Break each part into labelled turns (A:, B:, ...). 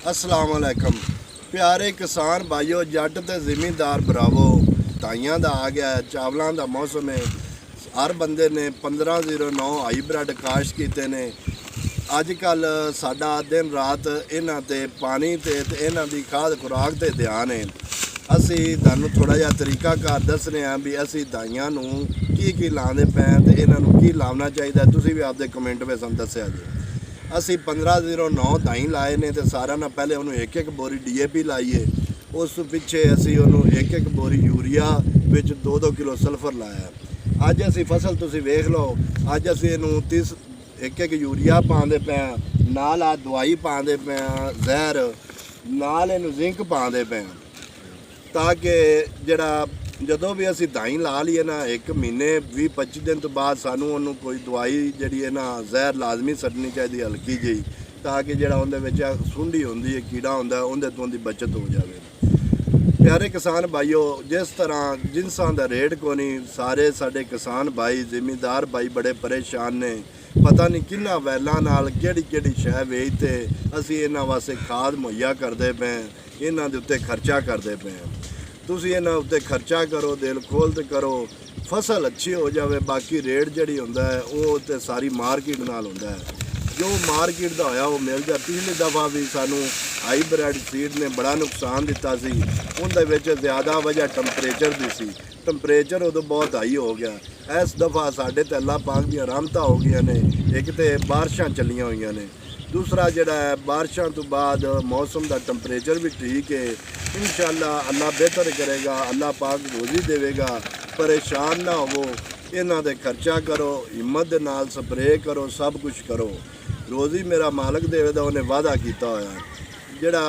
A: अस्सलाम वालेकुम प्यारे किसान भाइयों, जट ते ज़मींदार भरावो, ताइयां दा आ गया है, चावलों का मौसम है। हर बंदे ने 1509 हाईब्रिड काश्त कीते ने। अजकल साडा दिन रात इन्हां ते पानी ते इन्हां दी खाद खुराक ते ध्यान है। असी तुहानूं थोड़ा जिहा तरीकाकार दसने हैं भी असी दाइयां नूं की लाने पे ते इन्हां नूं की लावना चाहिए। तुसीं भी आपदे कमेंट में सानूं दस्सिया जी। असी 1509 दाई लाए ने ते सारा ना पहले उन्होंने एक बोरी DAP लाई है। उस पिछे असी उन्होंने एक बोरी यूरिया विच 2-2 किलो सल्फर लाया। अज असी फसल तुसीं वेख लो, अज असी इनू 30 एक यूरिया पाते पे, नाल आ दवाई पाते पे, जहर नाल इनू जिंक पाते पे, ताकि जड़ा ਜਦੋਂ भी असी दाई ला लीए ना 1 महीने 20-25 दिन तो बाद सानू उन्होंने कोई दवाई जी है ना जहर लाजमी सटनी चाहिए हल्की जी, ताकि जड़ा उन्हें सुंडी होंगी है, कीड़ा होंगे, उन्हें तो उनकी बचत हो जाए। प्यारे किसान भाईओ, जिस तरह जिनसां दा रेट को नहीं, सारे साडे किसान भाई जिमीदार भाई बड़े परेशान ने। पता नहीं किन्ना वैलों नाल केड़ी शै वेचते असी इन्हां वास्ते खाद मुहैया करते पे, इन्हां दे उत्ते खर्चा करते पे। तुसीं इन्हां उत्ते खर्चा करो, दिल खोल ते करो, फसल अच्छी हो जाए। बाकी रेट जिहड़ी हुंदा है वो ते सारी मार्केट नाल हुंदा है, जो मार्केट दा होया वो मिल जाए। पिछली दफ़ा भी सानू हाईब्रिड सीड ने बड़ा नुकसान दिता सी। उनदे विच ज़्यादा वजह टंपरेचर दी सी, टंपरेचर उदों बहुत हाई हो गया। इस दफ़ा साडे ते अल्लाह पाक दी रहमतां हो गई ने। एक तो बारिशां चलियां होईयां ने, दूसरा जिहड़ा है बारिशां तो बाद मौसम का टंपरेचर भी ठीक है। इंशाअल्लाह अल्लाह बेहतर करेगा, अल्लाह पाक रोज़ी देवेगा। परेशान ना हो, इन्हां दे खर्चा करो, हिम्मत दे नाल स्प्रे करो, सब कुछ करो। रोज़ी मेरा मालक देवेगा, उन्हें वादा किया होया। जिहड़ा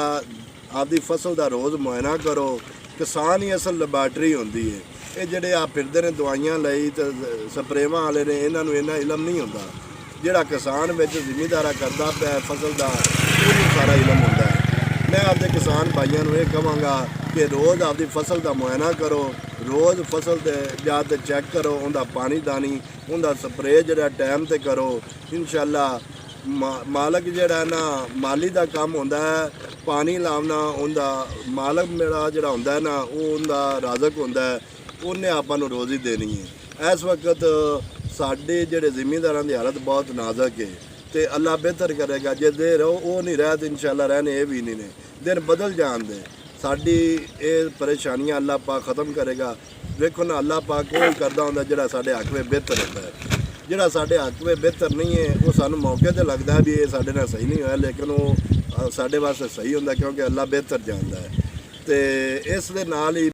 A: आपदी फसल का रोज़ मुआयना करो। किसान ही असल लैबार्टरी होंदी है। ये जिहड़े आ फिरदे ने दवाइयां लई ते स्प्रेवां वाले ने, इन्हां नूं इन्ना इलम नहीं होंदा। जिहड़ा किसान विच जिमीदारा करदा पिया फसल का, उहनूं सारा इलम होंदा है। मैं आपके किसान भाइयों को यह कहांगा कि रोज़ आपकी फसल का मुआयना करो, रोज़ फसल के जाते चैक करो, उनका पानी दानी, उनका स्प्रे जो टाइम से करो। इंशाअल्लाह मालक जड़ा ना माली का काम होंदा है, पानी लावना उनका मालक मेरा जड़ा होंदा है ना, वो उनका राजक होंदा है, उन्हें आपां नूं रोज़ी देनी है। इस वक्त साडे जिहड़े जिमीदारां दी हालत बहुत नाजुक है, तो अल्लाह बेहतर करेगा। जे दे रहो वो नहीं रहा तो इंशाअल्लाह रहने ये भी नहीं ने, दिन बदल जान दे। साडी ये परेशानियां अल्लाह पाक ख़त्म करेगा। देखो ना, अल्लाह पाक कोई करदा हुंदा जिहड़ा साडे हक में बेहतर होंदा है। जिहड़ा साडे हक में बेहतर नहीं है वो सानू मौके ते लगदा है भी ये साडे नाल सही नहीं होया, लेकिन वो साडे वास्ते सही होंदा क्योंकि अल्लाह बेहतर जानदा है। तो इस दे नाल ही